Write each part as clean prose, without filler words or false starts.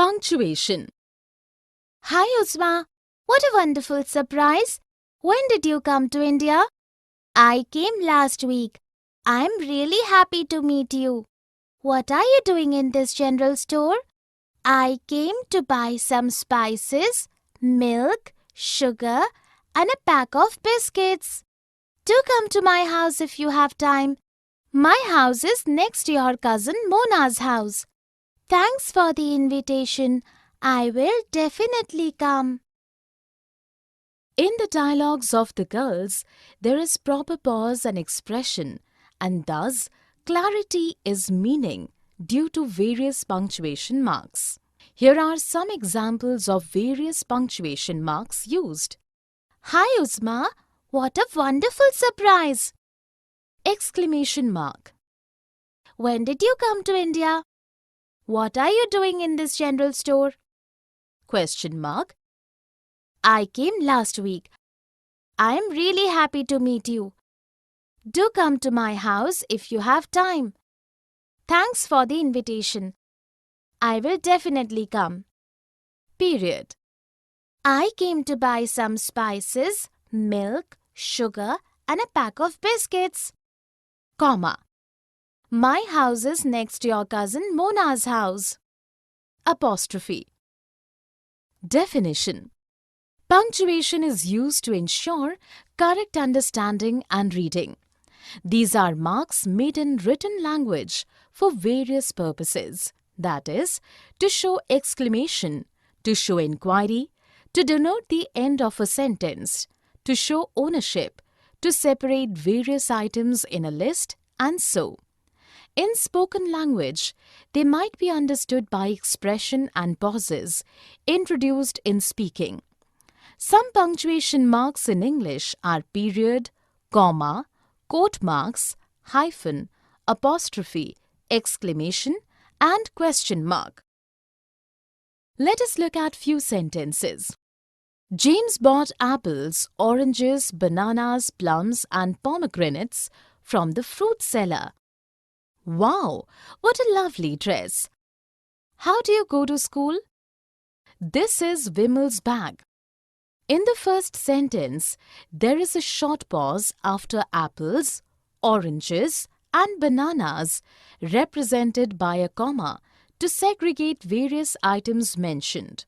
Punctuation. Hi Uzma, what a wonderful surprise. When did you come to India? I came last week. I'm really happy to meet you. What are you doing in this general store? I came to buy some spices, milk, sugar, and a pack of biscuits. Do come to my house if you have time. My house is next to your cousin Mona's house. Thanks for the invitation. I will definitely come. In the dialogues of the girls, there is proper pause and expression, and thus clarity is meaning due to various punctuation marks. Here are some examples of various punctuation marks used. Hi Uzma, what a wonderful surprise! Exclamation mark. When did you come to India? What are you doing in this general store? Question mark. I came last week. I am really happy to meet you. Do come to my house if you have time. Thanks for the invitation. I will definitely come. Period. I came to buy some spices, milk, sugar, and a pack of biscuits. Comma. My house is next to your cousin Mona's house. Apostrophe. Definition. Punctuation is used to ensure correct understanding and reading. These are marks made in written language for various purposes, that is, to show exclamation, to show inquiry, to denote the end of a sentence, to show ownership, to separate various items in a list, and so. In spoken language, they might be understood by expression and pauses introduced in speaking. Some punctuation marks in English are period, comma, quote marks, hyphen, apostrophe, exclamation, and question mark. Let us look at few sentences. James bought apples, oranges, bananas, plums, and pomegranates from the fruit seller. Wow, what a lovely dress! How do you go to school? This is Vimal's bag. In the first sentence, there is a short pause after apples, oranges, and bananas, represented by a comma, to segregate various items mentioned.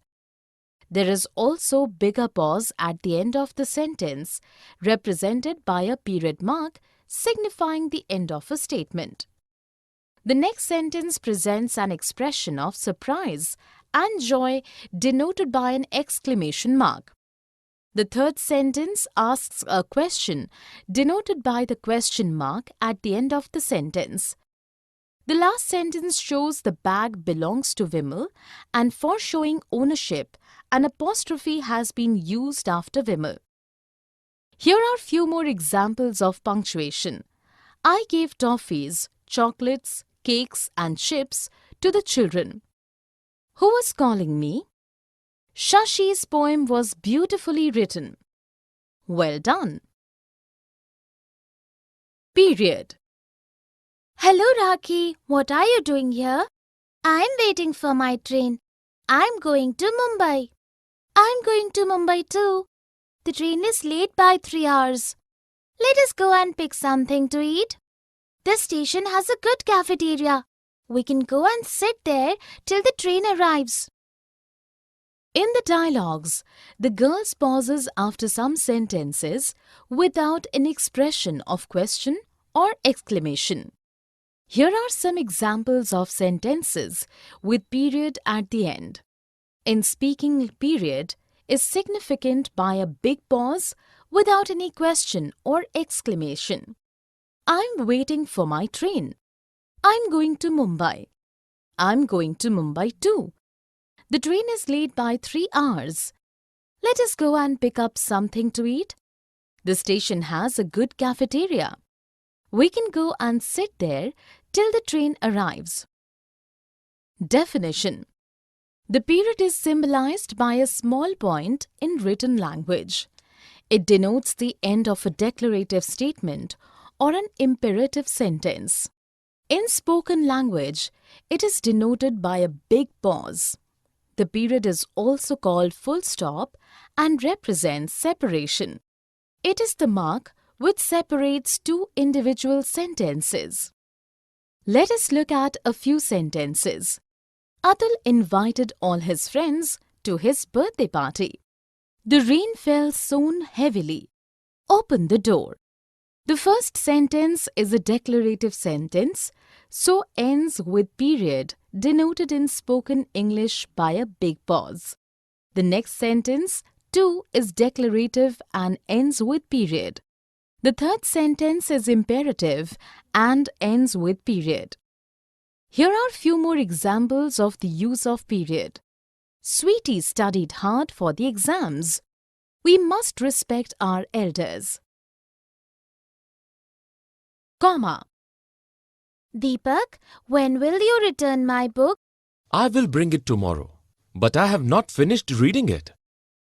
There is also bigger pause at the end of the sentence, represented by a period mark, signifying the end of a statement. The next sentence presents an expression of surprise and joy denoted by an exclamation mark. The third sentence asks a question denoted by the question mark at the end of the sentence. The last sentence shows the bag belongs to Vimal, and for showing ownership, an apostrophe has been used after Vimal. Here are few more examples of punctuation. I gave toffees, chocolates, cakes and chips to the children. Who was calling me? Shashi's poem was beautifully written. Well done. Period. Hello Rakhi, what are you doing here? I'm waiting for my train. I'm going to Mumbai. I'm going to Mumbai too. The train is late by 3 hours. Let us go and pick something to eat. This station has a good cafeteria. We can go and sit there till the train arrives. In the dialogues, the girls pauses after some sentences without an expression of question or exclamation. Here are some examples of sentences with period at the end. In speaking, period is significant by a big pause without any question or exclamation. I'm waiting for my train. I'm going to Mumbai. I'm going to Mumbai too. The train is late by 3 hours. Let us go and pick up something to eat. The station has a good cafeteria. We can go and sit there till the train arrives. Definition. The period is symbolized by a small point in written language. It denotes the end of a declarative statement or an imperative sentence. In spoken language, it is denoted by a big pause. The period is also called full stop and represents separation. It is the mark which separates two individual sentences. Let us look at a few sentences. Atul invited all his friends to his birthday party. The rain fell soon heavily. Open the door. The first sentence is a declarative sentence, so ends with period denoted in spoken English by a big pause. The next sentence, too, is declarative and ends with period. The third sentence is imperative and ends with period. Here are few more examples of the use of period. Sweetie studied hard for the exams. We must respect our elders. Comma. Deepak, when will you return my book? I will bring it tomorrow, but I have not finished reading it.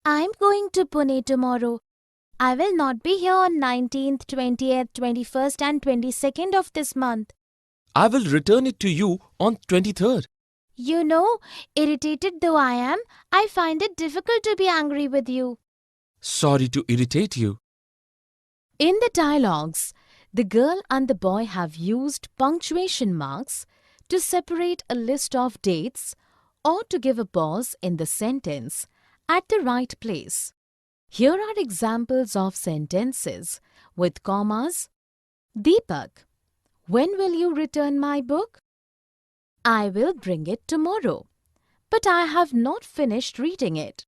I'm going to Pune tomorrow. I will not be here on 19th, 20th, 21st and 22nd of this month. I will return it to you on 23rd. You know, irritated though I am, I find it difficult to be angry with you. Sorry to irritate you. In the dialogues, the girl and the boy have used punctuation marks to separate a list of dates or to give a pause in the sentence at the right place. Here are examples of sentences with commas. Deepak, when will you return my book? I will bring it tomorrow, but I have not finished reading it.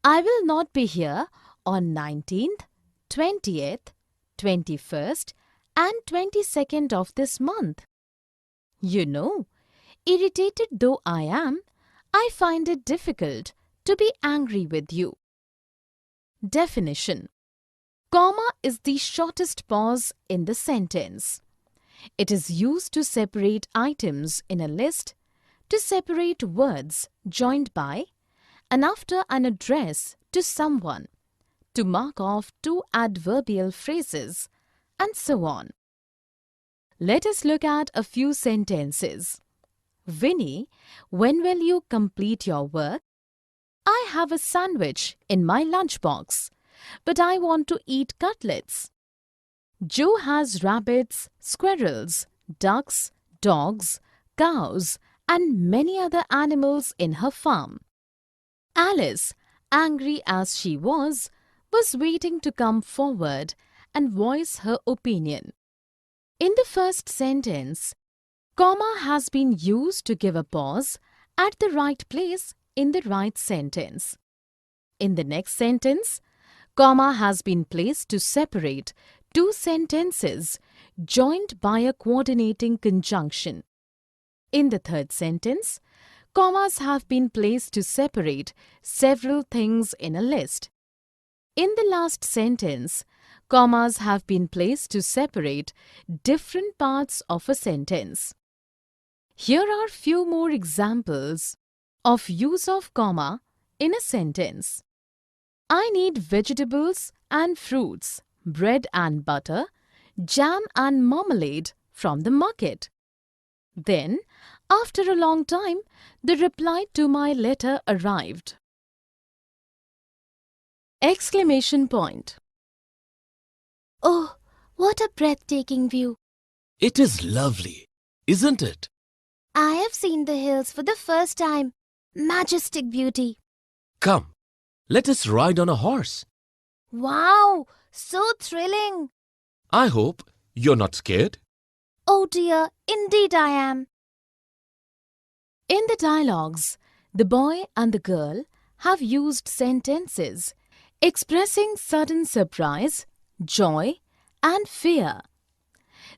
I will not be here on 19th, 20th, 21st and 22nd of this month. You know, irritated though I am, I find it difficult to be angry with you. Definition. Comma is the shortest pause in the sentence. It is used to separate items in a list, to separate words joined by and after an address to someone, to mark off two adverbial phrases, and so on. Let us look at a few sentences. Vinny, when will you complete your work? I have a sandwich in my lunchbox, but I want to eat cutlets. Joe has rabbits, squirrels, ducks, dogs, cows, and many other animals in her farm. Alice, angry as she was waiting to come forward and voice her opinion. In the first sentence, comma has been used to give a pause at the right place in the right sentence. In the next sentence, comma has been placed to separate two sentences joined by a coordinating conjunction. In the third sentence, commas have been placed to separate several things in a list. In the last sentence, commas have been placed to separate different parts of a sentence. Here are few more examples of use of comma in a sentence. I need vegetables and fruits, bread and butter, jam and marmalade from the market. Then, after a long time, the reply to my letter arrived. Exclamation point. Oh, what a breathtaking view! It is lovely, isn't it? I have seen the hills for the first time. Majestic beauty. Come, let us ride on a horse. Wow, so thrilling. I hope you're not scared. Oh dear, indeed I am. In the dialogues, the boy and the girl have used sentences expressing sudden surprise, joy, and fear.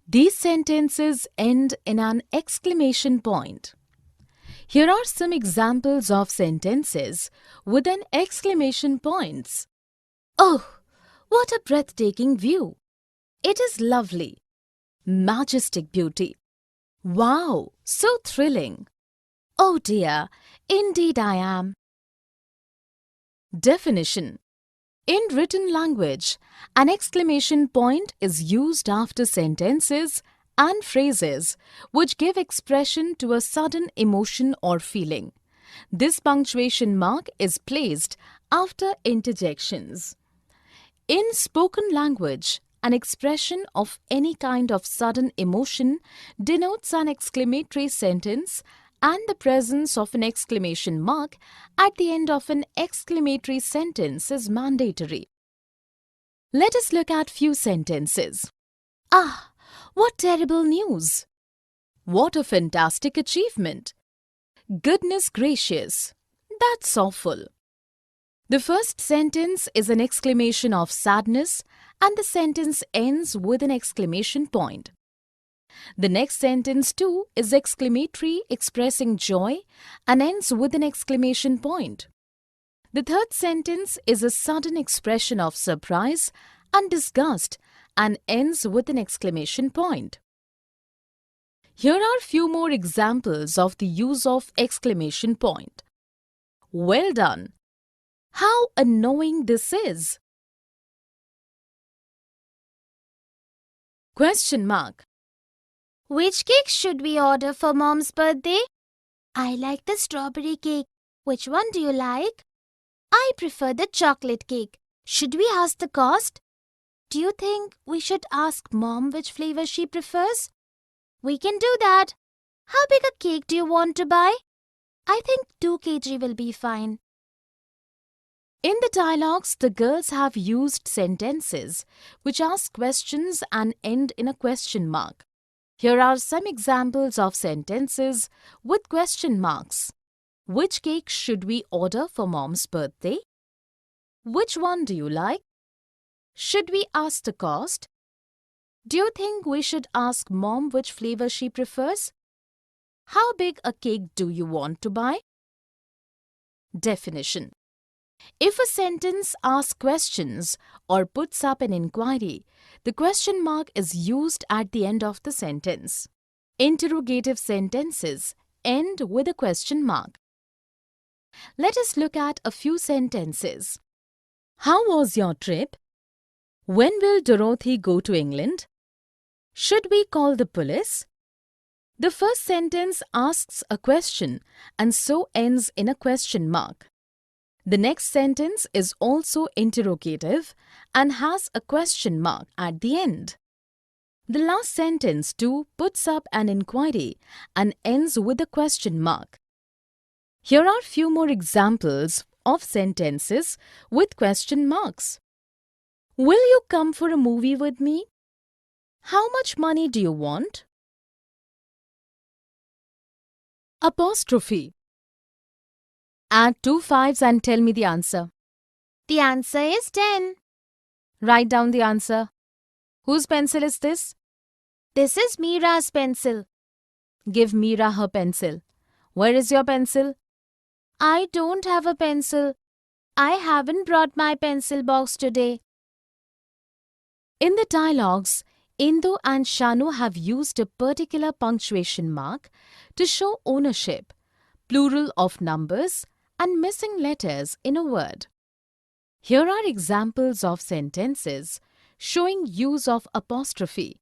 These sentences end in an exclamation point. Here are some examples of sentences with an exclamation points. Oh, what a breathtaking view! It is lovely. Majestic beauty. Wow, so thrilling. Oh dear, indeed I am. Definition. In written language, an exclamation point is used after sentences and phrases which give expression to a sudden emotion or feeling, This punctuation mark is placed after interjections. In spoken language, an expression of any kind of sudden emotion denotes an exclamatory sentence, and the presence of an exclamation mark at the end of an exclamatory sentence is mandatory. Let us look at few sentences. Ah, what terrible news! What a fantastic achievement! Goodness gracious, that's awful. The first sentence is an exclamation of sadness, and the sentence ends with an exclamation point. The next sentence too is exclamatory, expressing joy, and ends with an exclamation point. The third sentence is a sudden expression of surprise and disgust and ends with an exclamation point. Here are few more examples of the use of exclamation point. Well done! How annoying this is! Question mark. Which cake should we order for Mom's birthday? I like the strawberry cake. Which one do you like? I prefer the chocolate cake. Should we ask the cost? Do you think we should ask Mom which flavor she prefers? We can do that. How big a cake do you want to buy? I think 2 kg will be fine. In the dialogues, the girls have used sentences which ask questions and end in a question mark. Here are some examples of sentences with question marks. Which cake should we order for Mom's birthday? Which one do you like? Should we ask the cost? Do you think we should ask Mom which flavor she prefers? How big a cake do you want to buy? Definition. If a sentence asks questions or puts up an inquiry, the question mark is used at the end of the sentence. Interrogative sentences end with a question mark. Let us look at a few sentences. How was your trip? When will Dorothy go to England? Should we call the police? The first sentence asks a question and so ends in a question mark. The next sentence is also interrogative and has a question mark at the end. The last sentence too puts up an inquiry and ends with a question mark. Here are few more examples of sentences with question marks. Will you come for a movie with me? How much money do you want? Apostrophe. Add 2 5s and tell me the answer. The answer is 10. Write down the answer. Whose pencil is this? This is Mira's pencil. Give Mira her pencil. Where is your pencil? I don't have a pencil. I haven't brought my pencil box today. In the dialogues, Indu and Shanu have used a particular punctuation mark to show ownership, plural of numbers, and missing letters in a word. Here are examples of sentences showing use of apostrophe.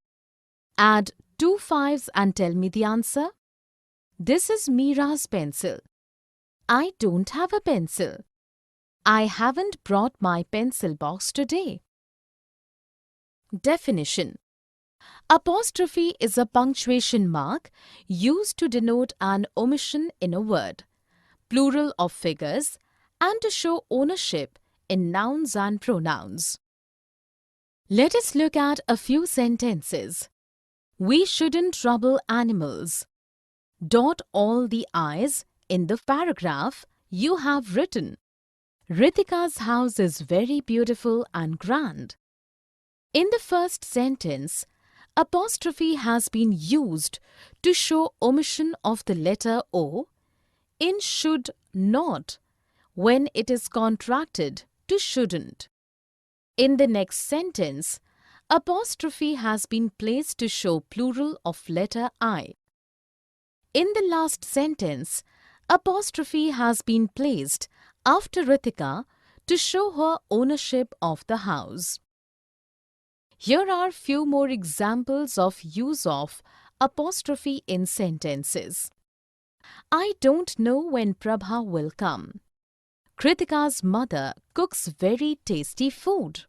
Add 2 5s and tell me the answer. This is Mira's pencil. I don't have a pencil. I haven't brought my pencil box today. Definition. Apostrophe is a punctuation mark used to denote an omission in a word, plural of figures, and to show ownership in nouns and pronouns. Let us look at a few sentences. We shouldn't trouble animals. Dot all the I's in the paragraph you have written. Ritika's house is very beautiful and grand. In the first sentence, apostrophe has been used to show omission of the letter O in should not when it is contracted to shouldn't. In the next sentence, apostrophe has been placed to show plural of letter I. In the last sentence, apostrophe has been placed after Ritika to show her ownership of the house. Here are few more examples of use of apostrophe in sentences. I don't know when Prabha will come. Kritika's mother cooks very tasty food.